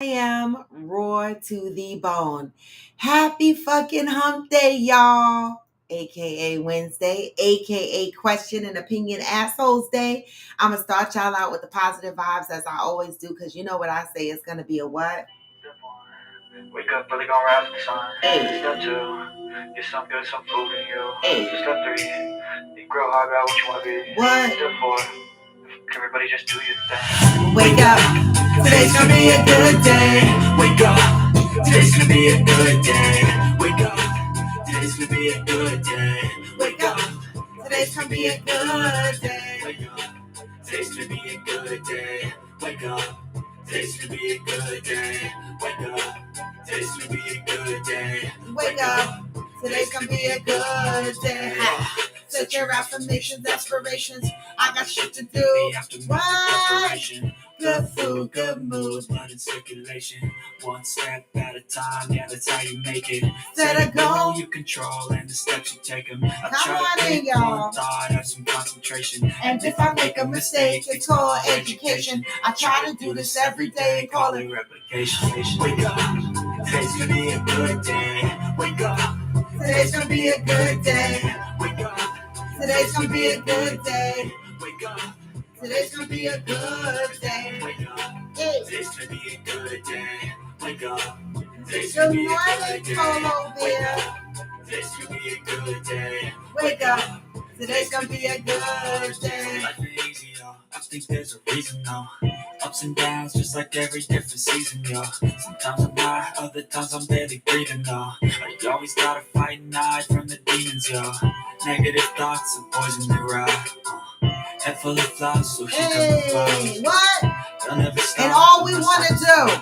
I am raw to the bone. Happy fucking hump day, y'all. AKA Wednesday, AKA Question and Opinion Assholes Day. I'm going to start y'all out with the positive vibes as I always do because you know what I say it's going to be a what? Wake up, really gonna rise with the sun. Hey. Step two, get some good, some food in you. Hey. Step three, think real hard about what you wanna be. What? Step four, everybody just do your thing. Wake up. Today's gonna be a good day. Wake up, today's gonna be a good day. Wake up, today's gonna be a good day. Wake up. Today's gonna be a good day. Wake up, today's gonna be a good day. Wake up, today's gonna be a good day. Wake up, today's gonna be a good day. Wake up. Today's gonna be a good day. Set your affirmations, aspirations. I got shit to do. What? Good food, good mood, blood in circulation. One step at a time, yeah, that's how you make it. Set a goal you control, and the steps you take them. I Come try on to in, pick y'all. one thought, have some concentration. And if I make a mistake, it's called education. I try to do this every day and call it replication. Wake up, today's gonna be a good day. Wake up, Today's gonna be a good day. wake up, Today's gonna be a good day. wake up, Today's gonna be a good day. wake up. Hey. Today's gonna be a good day. Wake up. Today's Good gonna be a morning, good Polo day. Wake Bear. up. Today's gonna be a good day. Wake up. Today's gonna be a good day. Life ain't easy, yo. I think there's a reason, though. Ups and downs, just like every different season, yo. Sometimes I'm high, other times I'm barely breathing, though. You always gotta fight and hide from the demons, yo. Negative thoughts are poison they ride. Head full of flies, so she Hey, comes what? They'll never stop. And all we want to do,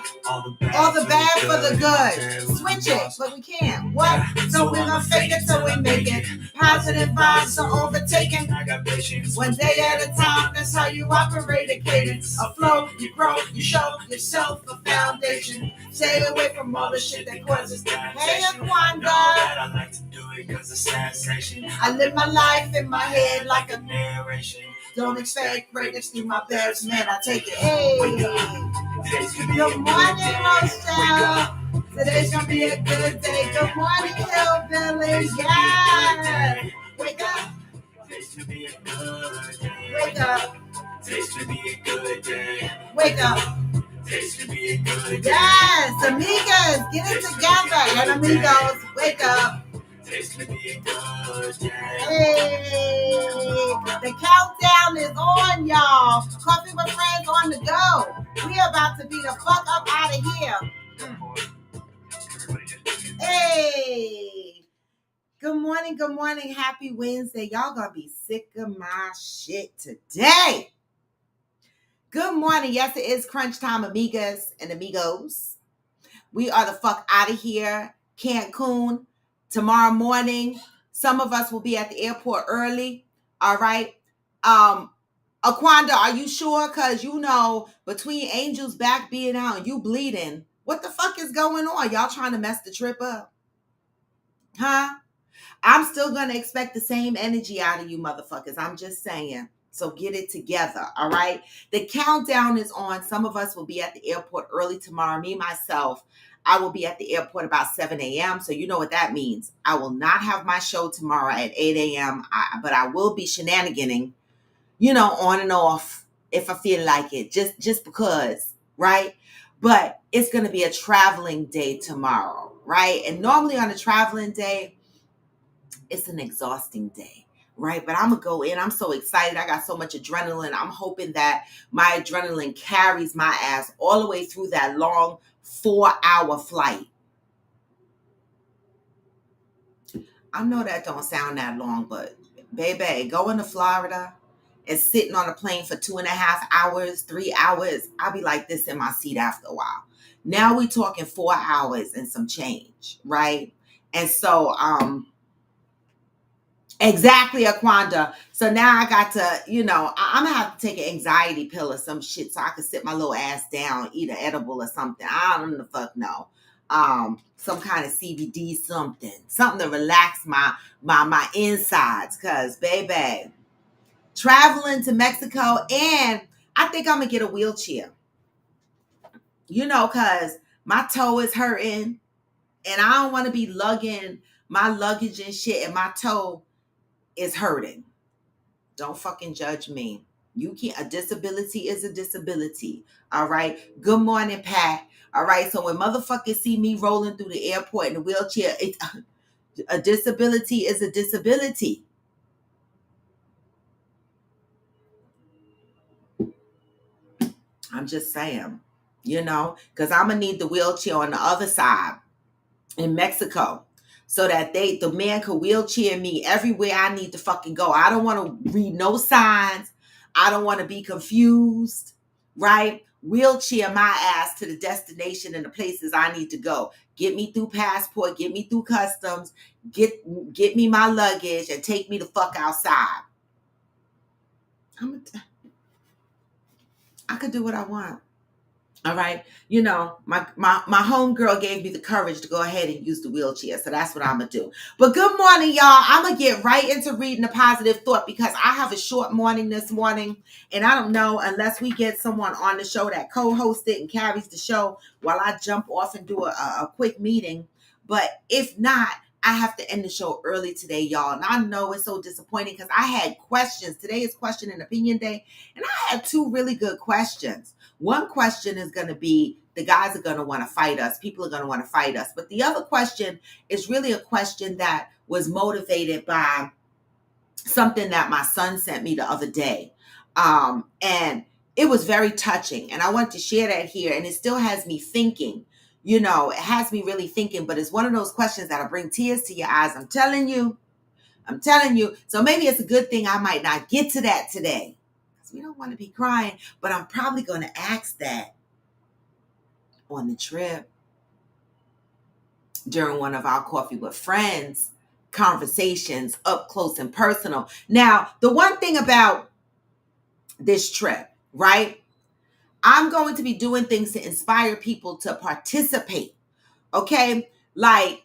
all the bad for the good. Switch it, but we can't. What? So we're gonna fake it till we make it. Positive vibes are overtaken. I got patience. One day at a time, that's how you operate a cadence. A flow, you grow, you show yourself a foundation. Stay away from all the shit that causes Hey, Aquanda. I like to do it cause it's sensation. I live my life in my head like a narration. don't expect greatness through my best man. I take it. Hey. Good Good morning, Rochelle. Today's gonna be a good day. Good morning, Hillbilly. Yeah. Wake up. Today's gonna be a good day. Wake up. Today's gonna be a good day. Wake up. Today's gonna be a good day. Yes, amigas, get it together. And amigos, wake up. Today's gonna be a good day. Hey, the countdown is on, y'all. Coffee with friends on the go. We about to be the fuck up out of here. Hey, good morning. Happy Wednesday. Y'all gonna be sick of my shit today. Good morning. Yes, it is crunch time, amigas and amigos. We are the fuck out of here. Cancun tomorrow morning. Some of us will be at the airport early. All right. Aquanda, are you sure? Because you know, between Angel's back being out and you bleeding, what the fuck is going on? Y'all trying to mess the trip up? Huh? I'm still going to expect the same energy out of you motherfuckers. I'm just saying. So get it together, all right? The countdown is on. Some of us will be at the airport early tomorrow. Me, myself, I will be at the airport about 7 a.m. So you know what that means. I will not have my show tomorrow at 8 a.m., but I will be shenaniganing, you know, on and off if I feel like it, just because, right? But it's going to be a traveling day tomorrow, right? And normally on a traveling day, it's an exhausting day, right? But I'm going to go in. I'm so excited. I got so much adrenaline. I'm hoping that my adrenaline carries my ass all the way through that long 4-hour flight. I know that don't sound that long, but baby, going to Florida and sitting on a plane for 2.5 hours, 3 hours, I'll be like this in my seat after a while. Now we talking 4 hours and some change, right? And so, exactly, Aquanda. So now I got to, you know, I'm going to have to take an anxiety pill or some shit so I can sit my little ass down, eat an edible or something. I don't know the fuck know. Some kind of CBD something to relax my insides. Cause baby, traveling to Mexico, and I think I'm gonna get a wheelchair. because my toe is hurting and I don't want to be lugging my luggage and shit and my toe is hurting. Don't fucking judge me. You can't. A disability is a disability. All right. Good morning, Pat. All right. So when motherfuckers see me rolling through the airport in a wheelchair, it's a disability is a disability. I'm just saying, because I'm gonna need the wheelchair on the other side in Mexico so that the man could wheelchair me everywhere I need to fucking go. I don't want to read no signs. I don't want to be confused, right? Wheelchair my ass to the destination and the places I need to go. Get me through passport, get me through customs, get me my luggage and take me the fuck outside. I could do what I want. All right. My homegirl gave me the courage to go ahead and use the wheelchair. So that's what I'm going to do. But good morning, y'all. I'm going to get right into reading a positive thought because I have a short morning this morning. And I don't know, unless we get someone on the show that co-hosts it and carries the show while I jump off and do a quick meeting. But if not, I have to end the show early today, y'all. And I know it's so disappointing because I had questions. Today is question and opinion day. And I had two really good questions. One question is going to be, the guys are going to want to fight us. People are going to want to fight us. But the other question is really a question that was motivated by something that my son sent me the other day. And it was very touching. And I want to share that here. And it still has me thinking. It has me really thinking. But it's one of those questions that'll bring tears to your eyes. I'm telling you. So maybe it's a good thing I might not get to that today. We don't want to be crying, but I'm probably going to ask that on the trip during one of our Coffee with Friends conversations, up close and personal. Now, the one thing about this trip, right? I'm going to be doing things to inspire people to participate. Okay? Like,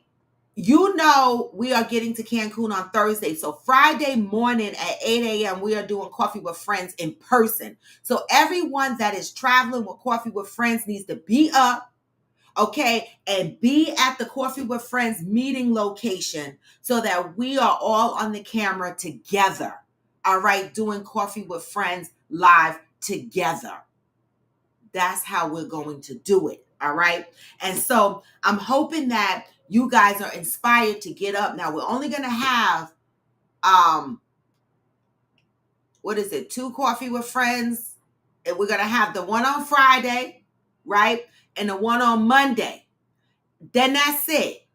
we are getting to Cancun on Thursday. So Friday morning at 8 a.m., we are doing Coffee with Friends in person. So everyone that is traveling with Coffee with Friends needs to be up, okay, and be at the Coffee with Friends meeting location so that we are all on the camera together, all right, doing Coffee with Friends live together. That's how we're going to do it, all right? And so I'm hoping that you guys are inspired to get up. Now, we're only going to have, 2 Coffee with Friends. And we're going to have the one on Friday, right? And the one on Monday. Then that's it.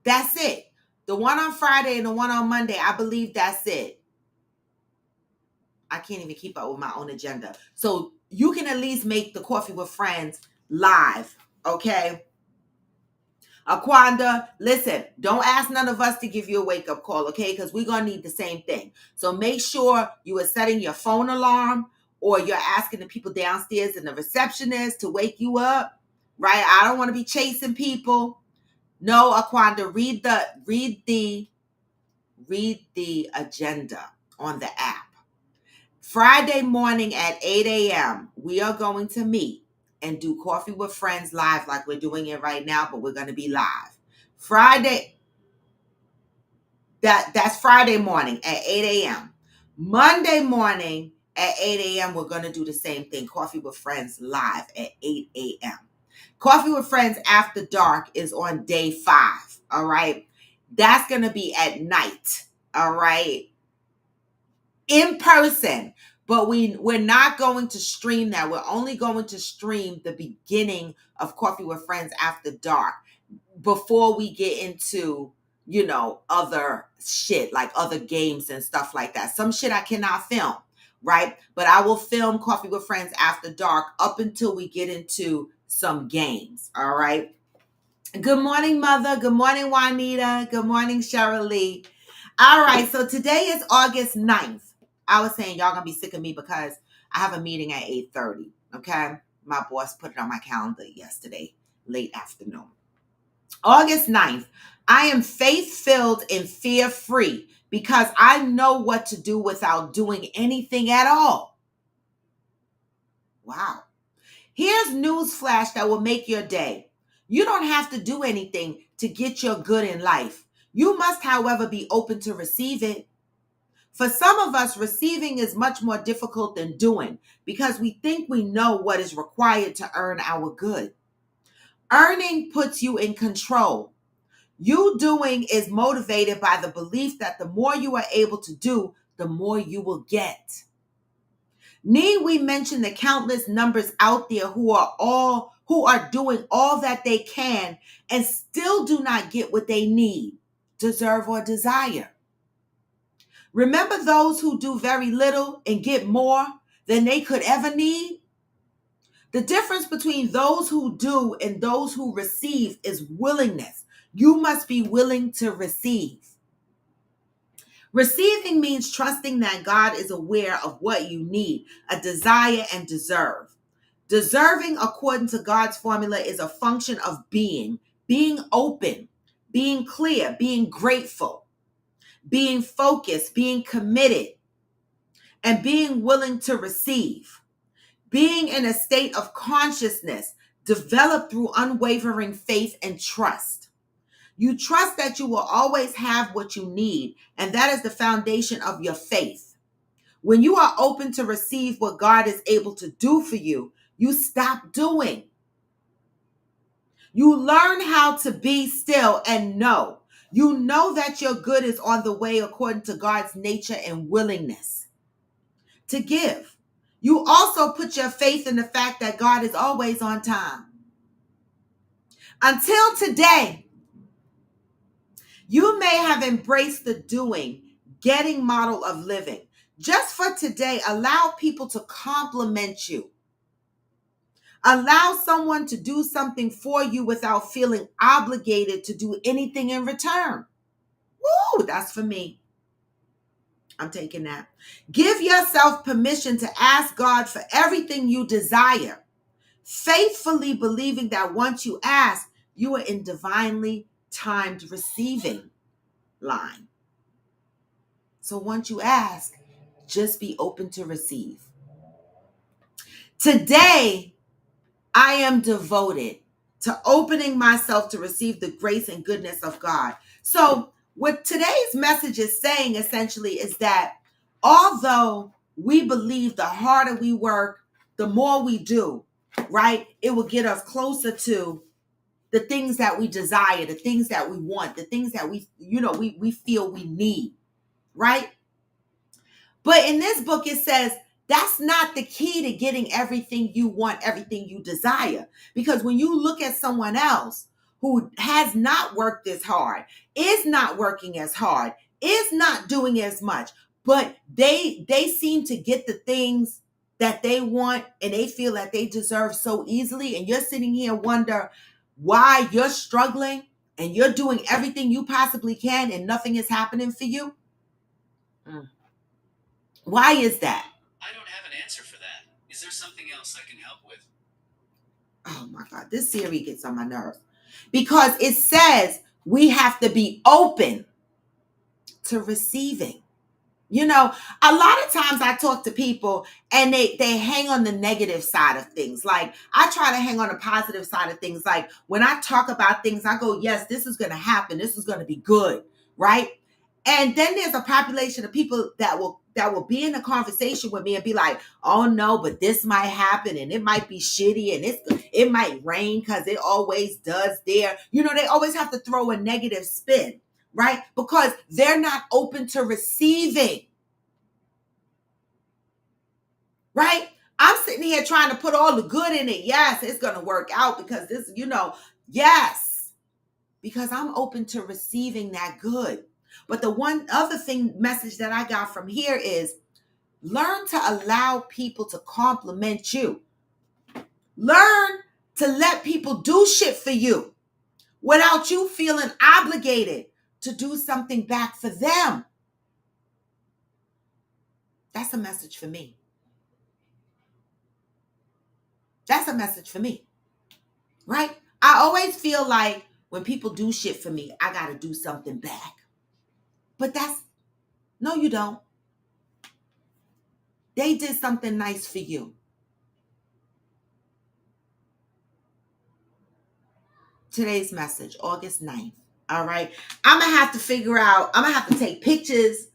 That's it. The one on Friday and the one on Monday, I believe that's it. I can't even keep up with my own agenda. So you can at least make the Coffee with Friends live, okay? Aquanda, listen, don't ask none of us to give you a wake-up call, okay? Because we're going to need the same thing. So make sure you are setting your phone alarm or you're asking the people downstairs and the receptionist to wake you up, right? I don't want to be chasing people. No, Aquanda, read the agenda on the app. Friday morning at 8 a.m., we are going to meet and do Coffee with Friends live like we're doing it right now, but we're going to be live. Friday, that's Friday morning at 8 a.m. Monday morning at 8 a.m., we're going to do the same thing, Coffee with Friends live at 8 a.m. Coffee with Friends After Dark is on day 5, all right? That's going to be at night, all right? In person. But we're not going to stream that. We're only going to stream the beginning of Coffee with Friends After Dark before we get into, other shit, like other games and stuff like that. Some shit I cannot film, right? But I will film Coffee with Friends After Dark up until we get into some games, all right? Good morning, Mother. Good morning, Juanita. Good morning, Cheryl Lee. All right, so today is August 9th. I was saying y'all gonna be sick of me because I have a meeting at 8:30, okay? My boss put it on my calendar yesterday, late afternoon. August 9th, I am faith-filled and fear-free because I know what to do without doing anything at all. Wow. Here's news flash that will make your day. You don't have to do anything to get your good in life. You must, however, be open to receive it. For some of us, receiving is much more difficult than doing because we think we know what is required to earn our good. Earning puts you in control. You doing is motivated by the belief that the more you are able to do, the more you will get. Need we mention the countless numbers out there who are doing all that they can and still do not get what they need, deserve, or desire? Remember those who do very little and get more than they could ever need? The difference between those who do and those who receive is willingness. You must be willing to receive. Receiving means trusting that God is aware of what you need, a desire, and deserve. Deserving, according to God's formula, is a function of being open, being clear, being grateful, being focused, being committed, and being willing to receive. Being in a state of consciousness developed through unwavering faith and trust. You trust that you will always have what you need, and that is the foundation of your faith. When you are open to receive what God is able to do for you, you stop doing. You learn how to be still and know. You know that your good is on the way according to God's nature and willingness to give. You also put your faith in the fact that God is always on time. Until today, you may have embraced the doing, getting model of living. Just for today, allow people to compliment you. Allow someone to do something for you without feeling obligated to do anything in return. Woo, that's for me. I'm taking that. Give yourself permission to ask God for everything you desire, faithfully believing that once you ask, you are in divinely timed receiving line. So once you ask, just be open to receive. Today, I am devoted to opening myself to receive the grace and goodness of God. So what today's message is saying essentially is that although we believe the harder we work, the more we do, right? It will get us closer to the things that we desire, the things that we want, the things that we feel we need, right? But in this book, it says that's not the key to getting everything you want, everything you desire. Because when you look at someone else who has not worked as hard, is not working as hard, is not doing as much, but they seem to get the things that they want and they feel that they deserve so easily. And you're sitting here wonder why you're struggling and you're doing everything you possibly can and nothing is happening for you. Why is that? I don't have an answer for that. Is there something else I can help with? Oh my God, this Siri gets on my nerves. Because it says we have to be open to receiving. You know, a lot of times I talk to people and they hang on the negative side of things. Like I try to hang on the positive side of things. Like when I talk about things, I go, yes, this is going to happen. This is going to be good. Right. And then there's a population of people that will be in a conversation with me and be like, oh no, but this might happen and it might be shitty and it might rain because it always does there. You know, they always have to throw a negative spin, right? Because they're not open to receiving. Right? I'm sitting here trying to put all the good in it. Yes, it's going to work out because this, yes, because I'm open to receiving that good. But the one other message that I got from here is learn to allow people to compliment you. Learn to let people do shit for you without you feeling obligated to do something back for them. That's a message for me. That's a message for me. Right? I always feel like when people do shit for me, I got to do something back. But no, you don't. They did something nice for you. today's message, August 9th. All right. I'm going to have to figure out, I'm going to have to take pictures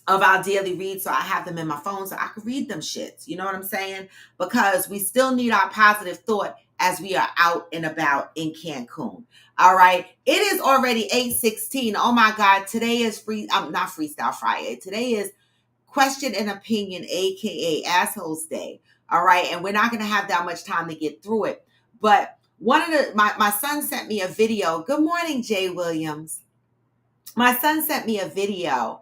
of our daily reads so I have them in my phone so I can read them shits. You know what I'm saying? Because we still need our positive thought as we are out and about in Cancun. All right. It is already 8:16. Oh my God. Today is not Freestyle Friday. Today is Question and Opinion, aka Assholes Day. All right. And we're not going to have that much time to get through it. But my son sent me a video. Good morning, Jay Williams. My son sent me a video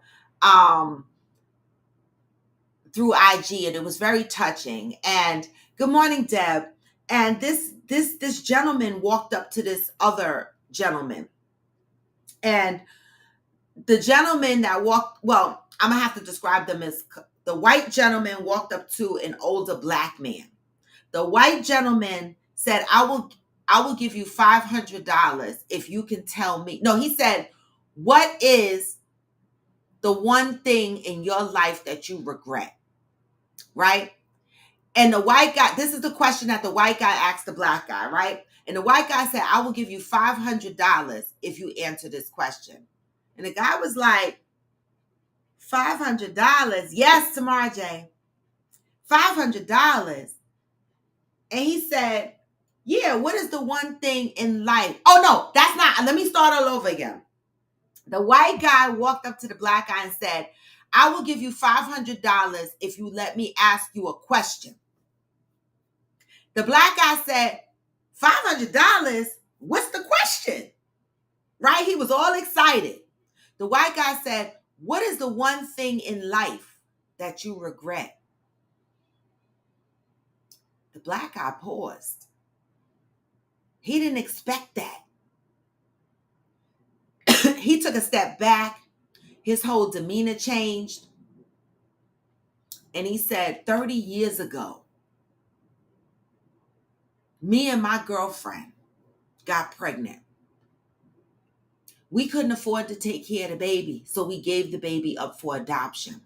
through IG, and it was very touching. And good morning, Deb. And this gentleman walked up to this other gentleman. And the gentleman that walked, well, I'm gonna have to describe them as the white gentleman walked up to an older black man. The white gentleman said, I will give you $500 if you can tell me. No, he said, what is the one thing in your life that you regret? Right? And the white guy, this is the question that the white guy asked the black guy, right? And the white guy said, I will give you $500 if you answer this question. And the guy was like, $500? Yes, Tamara J. $500. And he said, yeah, what is the one thing in life? Oh, no, that's not. Let me start all over again. The white guy walked up to the black guy and said, I will give you $500 if you let me ask you a question. The black guy said, $500? What's the question? Right? He was all excited. The white guy said, what is the one thing in life that you regret? The black guy paused. He didn't expect that. He took a step back. His whole demeanor changed. And he said, 30 years ago, me and my girlfriend got pregnant. We couldn't afford to take care of the baby, so we gave the baby up for adoption.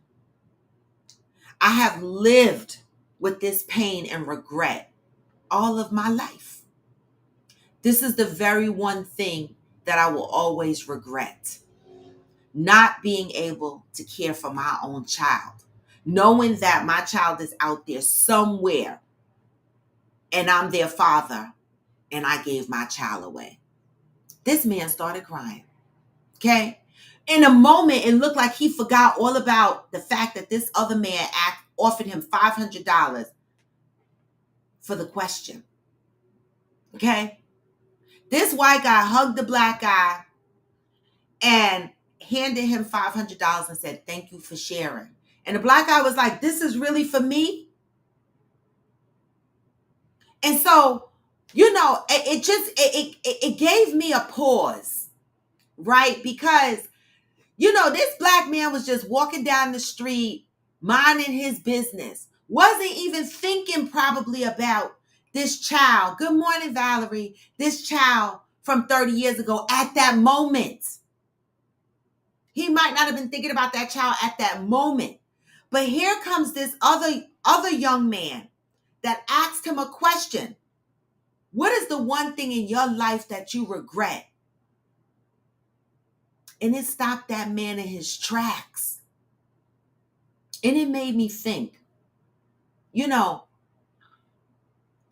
I have lived with this pain and regret all of my life. This is the very one thing that I will always regret. Not being able to care for my own child. Knowing that my child is out there somewhere and I'm their father and I gave my child away. This man started crying. Okay? In a moment, it looked like he forgot all about the fact that this other man offered him $500 for the question. Okay? This white guy hugged the black guy and handed him $500 and said, thank you for sharing. And the black guy was like, this is really for me? And so, it gave me a pause, right? Because, this black man was just walking down the street, minding his business, wasn't even thinking probably about this child. Good morning, Valerie. This child from 30 years ago at that moment. He might not have been thinking about that child at that moment. But here comes this other young man that asked him a question. What is the one thing in your life that you regret? And it stopped that man in his tracks. And it made me think,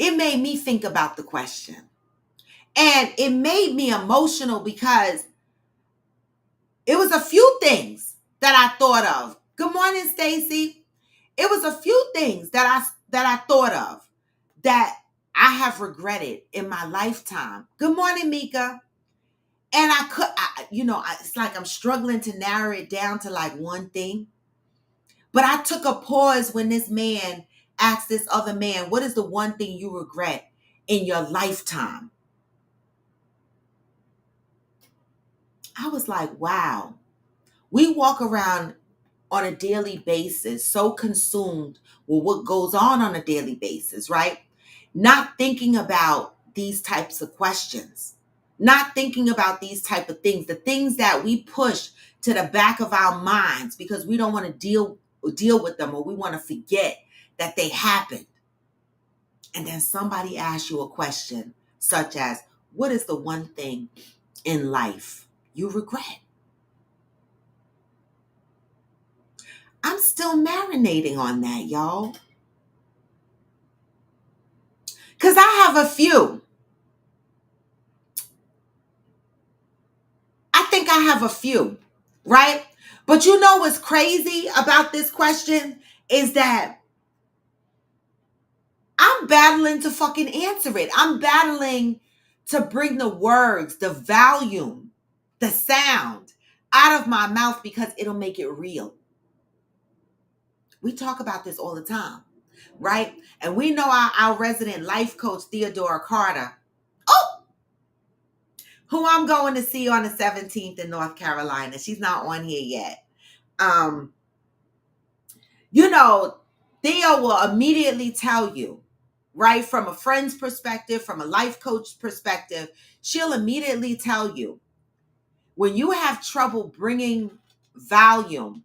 it made me think about the question. And it made me emotional because it was a few things that I thought of. Good morning, Stacy. It was a few things that I thought of that I have regretted in my lifetime. Good morning, Mika. And it's like I'm struggling to narrow it down to like one thing. But I took a pause when this man asked this other man, what is the one thing you regret in your lifetime? I was like, wow. We walk around on a daily basis so consumed with what goes on a daily basis, right? Not thinking about these types of questions. Not thinking about these type of things, the things that we push to the back of our minds because we don't want to deal with them, or we want to forget that they happened. And then somebody asks you a question such as, What is the one thing in life you regret? I'm still marinating on that, y'all. Because I have a few. I think I have a few, right? But you know what's crazy about this question is that I'm battling to fucking answer it. I'm battling to bring the words, the volume, the sound out of my mouth because it'll make it real. We talk about this all the time, right? And we know our resident life coach, Theodora Carter, who I'm going to see on the 17th in North Carolina. She's not on here yet. Um, you know, Theo will immediately tell you, right, from a friend's perspective, from a life coach perspective, she'll immediately tell you when you have trouble bringing volume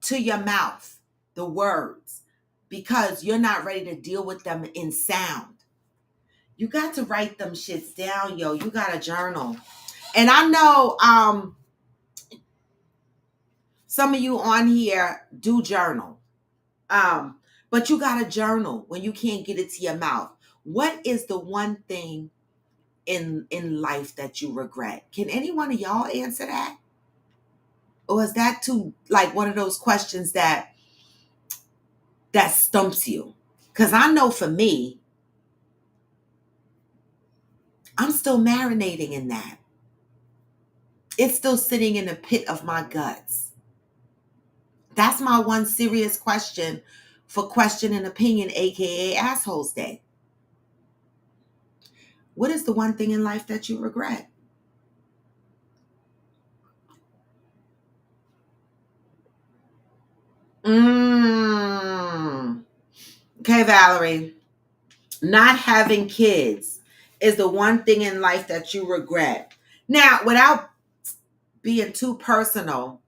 to your mouth, the words, because you're not ready to deal with them in sound. You got to write them shits down, yo. You got to journal. And I know some of you on here do journal. But you got to journal when you can't get it to your mouth. What is the one thing in life that you regret? Can any one of y'all answer that? Or is that too like one of those questions that stumps you? Because I know for me, I'm still marinating in that. It's still sitting in the pit of my guts. That's my one serious question for Question and Opinion, aka Assholes Day. What is the one thing in life that you regret? Okay, Valerie. Not having kids is the one thing in life that you regret. Now, without being too personal,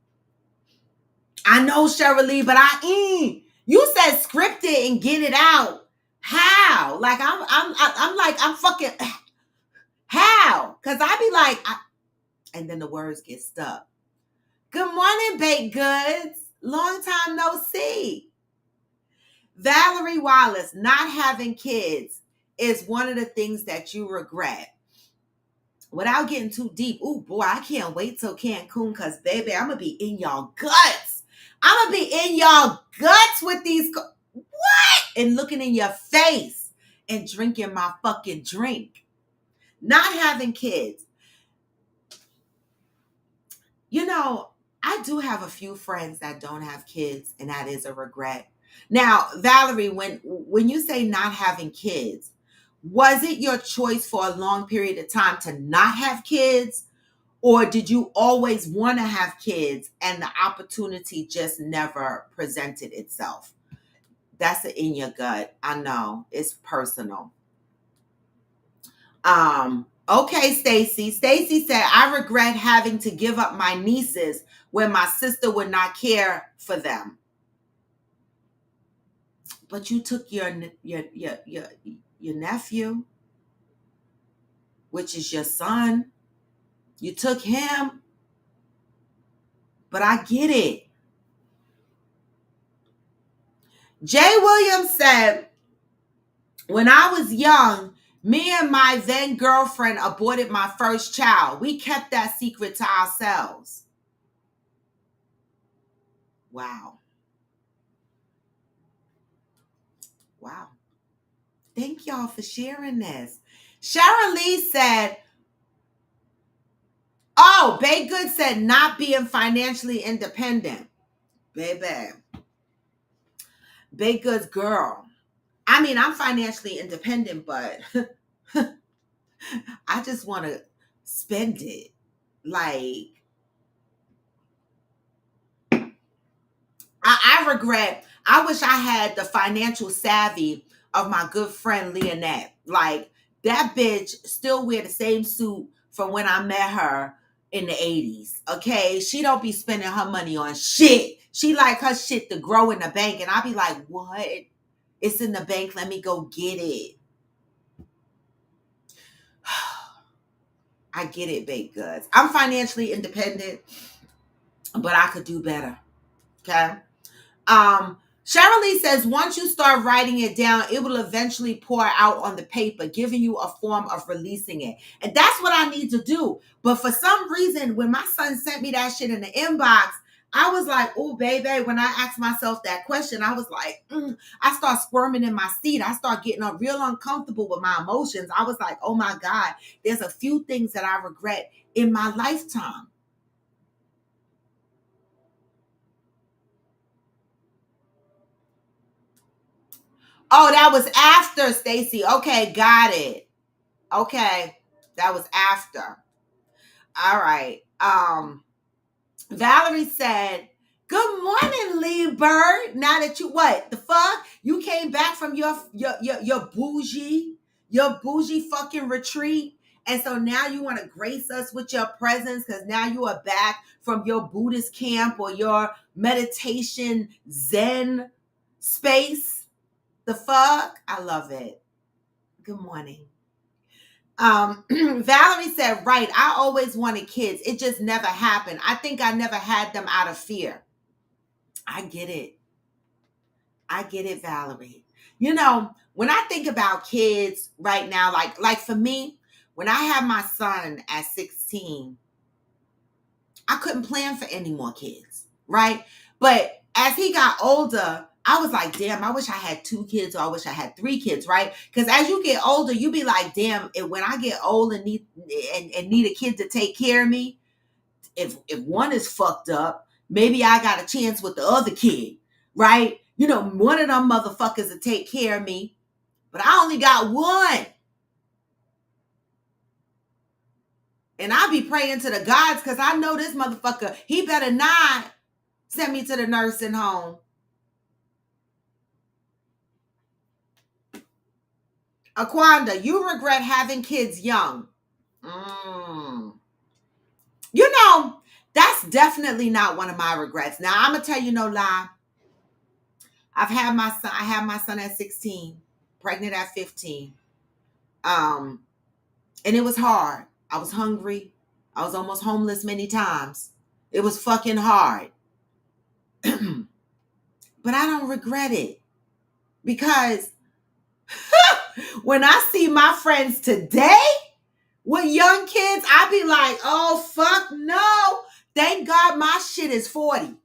I know Cheryl Lee, but you said script it and get it out. How? Like I'm like I'm fucking how? Because I be like, and then the words get stuck. Good morning, baked goods. Long time no see. Valerie Wallace, not having kids is one of the things that you regret. Without getting too deep, oh boy, I can't wait till Cancun because, baby, I'm going to be in y'all guts. I'm going to be in y'all guts with these, what? And looking in your face and drinking my fucking drink. Not having kids. You know, I do have a few friends that don't have kids, and that is a regret. Now, Valerie, when you say not having kids, was it your choice for a long period of time to not have kids? Or did you always want to have kids and the opportunity just never presented itself? That's in your gut. I know. It's personal. Okay, Stacy. Stacy said, I regret having to give up my nieces when my sister would not care for them. But you took your nephew, which is your son. You took him. But I get it. Jay Williams said, when I was young, me and my then girlfriend aborted my first child. We kept that secret to ourselves. Wow. Wow. Thank y'all for sharing this. Sharon Lee said, oh, Bay Good said not being financially independent. Baby. Bay Good's girl. I mean, I'm financially independent, but I just want to spend it. Like, I regret, I wish I had the financial savvy of my good friend Leonette. Like, that bitch still wear the same suit from when I met her in the 80s. Okay? She don't be spending her money on shit. She like her shit to grow in the bank. And I be like, what? It's in the bank. Let me go get it. I get it, baked goods. I'm financially independent, but I could do better. Okay. Cheryl Lee says once you start writing it down, it will eventually pour out on the paper, giving you a form of releasing it. And that's what I need to do. But for some reason, when my son sent me that shit in the inbox, I was like, oh, baby, when I asked myself that question, I was like, I start squirming in my seat. I start getting real uncomfortable with my emotions. I was like, oh my God, there's a few things that I regret in my lifetime. Oh, that was after, Stacy. Okay, got it. Okay, that was after. All right. Valerie said, "Good morning, Lee Bird. Now that you what the fuck? You came back from your bougie fucking retreat, and so now you want to grace us with your presence because now you are back from your Buddhist camp or your meditation Zen space. The fuck? I love it. Good morning." Valerie said, right, I always wanted kids. It just never happened. I think I never had them out of fear. I get it. I get it, Valerie. You know, when I think about kids right now, like for me, when I had my son at 16, I couldn't plan for any more kids, right? But as he got older, I was like, damn, I wish I had 2 kids or I wish I had 3 kids, right? Because as you get older, you be like, damn, when I get old and need a kid to take care of me, if one is fucked up, maybe I got a chance with the other kid, right? You know, one of them motherfuckers to take care of me, but I only got one. And I be praying to the gods because I know this motherfucker, he better not send me to the nursing home. Aquanda, you regret having kids young. You know, that's definitely not one of my regrets. Now, I'm going to tell you no lie. I had my son at 16, pregnant at 15. And it was hard. I was hungry. I was almost homeless many times. It was fucking hard. But I don't regret it because when I see my friends today with young kids, I be like, oh, fuck no. Thank God my shit is 40.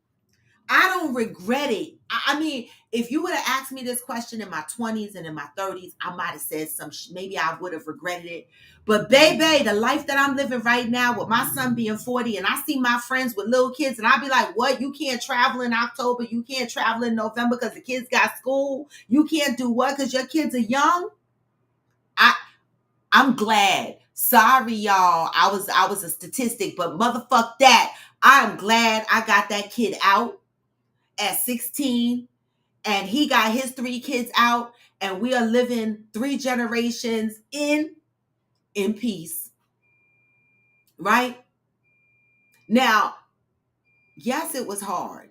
I don't regret it. I mean, if you would have asked me this question in my 20s and in my 30s, I might have said maybe I would have regretted it. But baby, the life that I'm living right now with my son being 40 and I see my friends with little kids and I be like, what? You can't travel in October. You can't travel in November because the kids got school. You can't do what? Because your kids are young. I'm glad. Sorry, y'all. I was a statistic, but motherfuck that. I'm glad I got that kid out at 16 and he got his 3 kids out and we are living 3 generations in peace. Right? Now, yes, it was hard.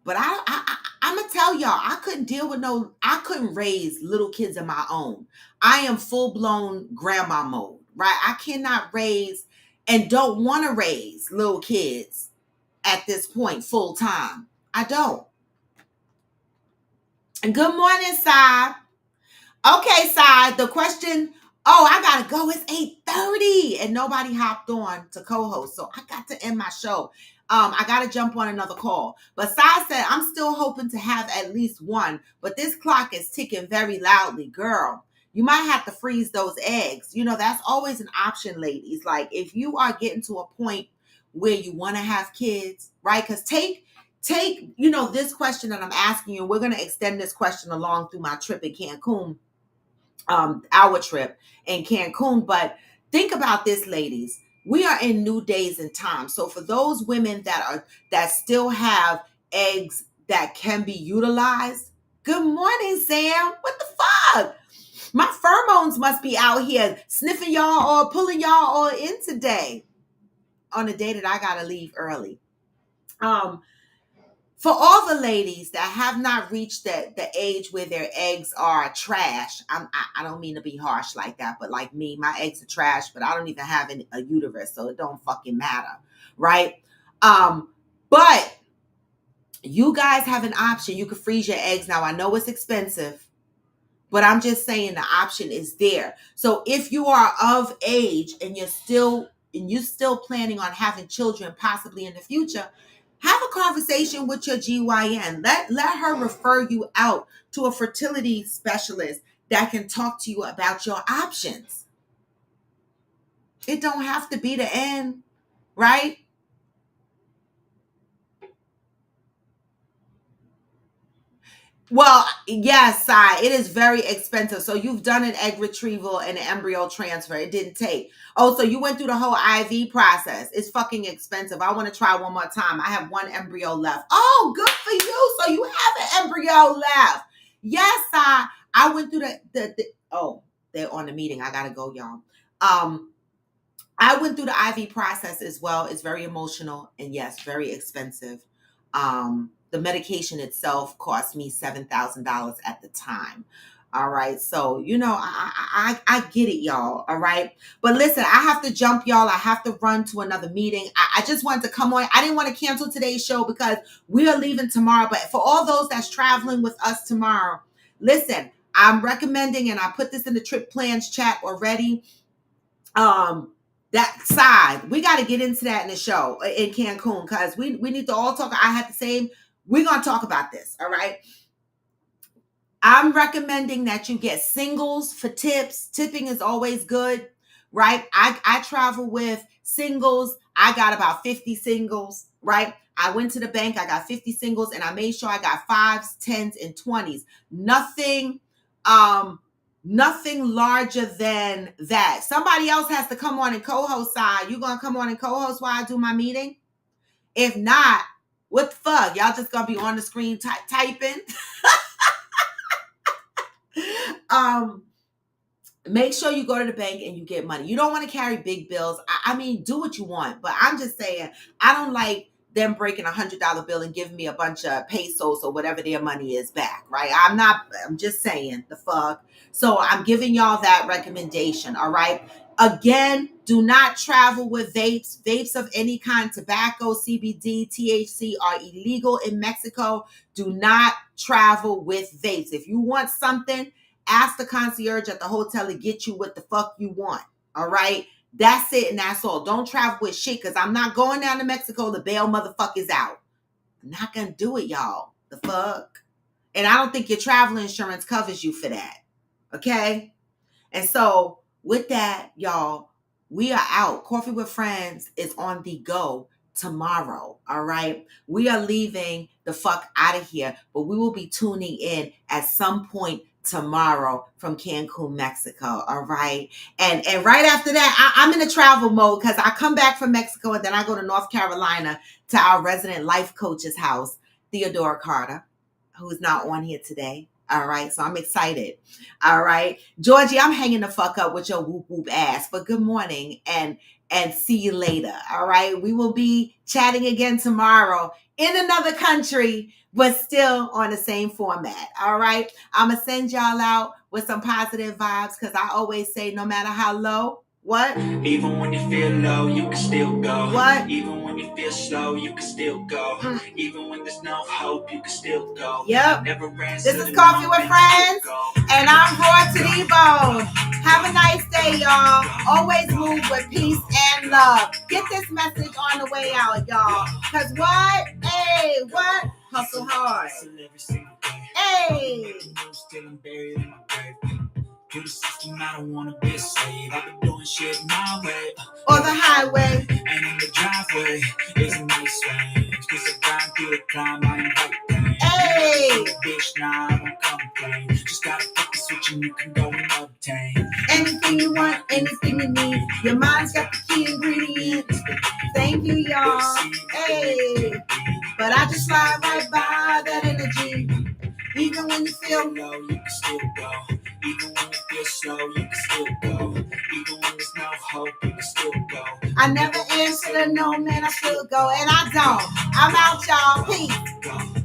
But I'm going to tell y'all, I couldn't raise little kids of my own. I am full-blown grandma mode, right? I cannot raise and don't want to raise little kids at this point full time. I don't. And good morning, Sai. Okay, Sai, the question, I gotta go. It's 8:30 and nobody hopped on to co-host. So I got to end my show. I gotta jump on another call. But Sai said, I'm still hoping to have at least one, but this clock is ticking very loudly. Girl, you might have to freeze those eggs. You know, that's always an option, ladies. Like if you are getting to a point where you want to have kids, right? Because take, this question that I'm asking you, we're going to extend this question along through my trip in Cancun, our trip in Cancun. But think about this, ladies. We are in new days and times. So for those women that still have eggs that can be utilized, good morning, Sam. What the fuck? My pheromones must be out here sniffing y'all or pulling y'all all in today on a day that I gotta leave early. For all the ladies that have not reached the age where their eggs are trash, I don't mean to be harsh like that, but like me, my eggs are trash, but I don't even have a uterus, so it don't fucking matter, right? But you guys have an option. You can freeze your eggs. Now, I know it's expensive, but I'm just saying the option is there. So if you are of age and you're still planning on having children possibly in the future, have a conversation with your GYN. Let her refer you out to a fertility specialist that can talk to you about your options. It don't have to be the end, right? Well, yes, it is very expensive. So you've done an egg retrieval and an embryo transfer. It didn't take. Oh, so you went through the whole IV process. It's fucking expensive. I want to try one more time. I have one embryo left. Oh, good for you. So you have an embryo left. Yes, I went through oh, they're on the meeting. I gotta go, y'all. I went through the IV process as well. It's very emotional and yes, very expensive. The medication itself cost me $7,000 at the time. All right. So, I get it, y'all. All right. But listen, I have to jump, y'all. I have to run to another meeting. I just wanted to come on. I didn't want to cancel today's show because we are leaving tomorrow. But for all those that's traveling with us tomorrow, listen, I'm recommending, and I put this in the trip plans chat already. That side, we got to get into that in the show in Cancun because we need to all talk. I had the same. We're going to talk about this. All right. I'm recommending that you get singles for tips. Tipping is always good, right? I travel with singles. I got about 50 singles, right? I went to the bank. I got 50 singles and I made sure I got 5s, 10s, and 20s. Nothing larger than that. Somebody else has to come on and co-host side. You gonna come on and co-host while I do my meeting? If not, what the fuck? Y'all just gonna be on the screen typing? Make sure you go to the bank and you get money. You don't want to carry big bills. I mean, do what you want, but I'm just saying, I don't like them breaking $100 bill and giving me a bunch of pesos or whatever their money is back, right? I'm just saying the fuck. So I'm giving y'all that recommendation, all right? Again, do not travel with vapes. Vapes of any kind, tobacco, CBD, THC are illegal in Mexico. Do not travel with vapes. If you want something, ask the concierge at the hotel to get you what the fuck you want, all right? That's it and that's all. Don't travel with shit because I'm not going down to Mexico to bail motherfuckers out. I'm not going to do it, y'all. The fuck? And I don't think your travel insurance covers you for that, okay? And so with that, y'all, we are out. Coffee with Friends is on the go tomorrow, all right? We are leaving the fuck out of here, but we will be tuning in at some point tomorrow from Cancun, Mexico, all right? And right after that, I'm in a travel mode because I come back from Mexico and then I go to North Carolina to our resident life coach's house, Theodora Carter, who is not on here today. All right, so I'm excited. All right, Georgie, I'm hanging the fuck up with your whoop whoop ass. But good morning and see you later. All right, we will be chatting again tomorrow in another country, but still on the same format. All right, I'm gonna send y'all out with some positive vibes because I always say, no matter how low. What? Even when you feel low, you can still go. What? Even when you feel slow, you can still go. Even when there's no hope, you can still go. Yep. Never This is Coffee with Friends, and I'm Raw to the Bone. Have a nice day, y'all. Always move with peace and love. Get this message on the way out, y'all. Because what? Hey, what? Hustle hard. Hey. To the system, I don't wanna be a slave. I've been doing shit my way. Or the highway. And in the driveway is a nice range. Cause I grind through the climb, I ain't like pain. Hey. Bitch, nah, I don't complain. Just gotta flip the switch and you can go and obtain anything you want, anything you need. Your mind's got the key ingredients. Thank you, y'all. Hey. But I just slide right by that energy. Even when you feel low, you can still go. Even when you feel slow, you can still go. Even when there's no hope, you can still go. I never answer to no man, I still go. And I don't. I'm out, y'all. Peace.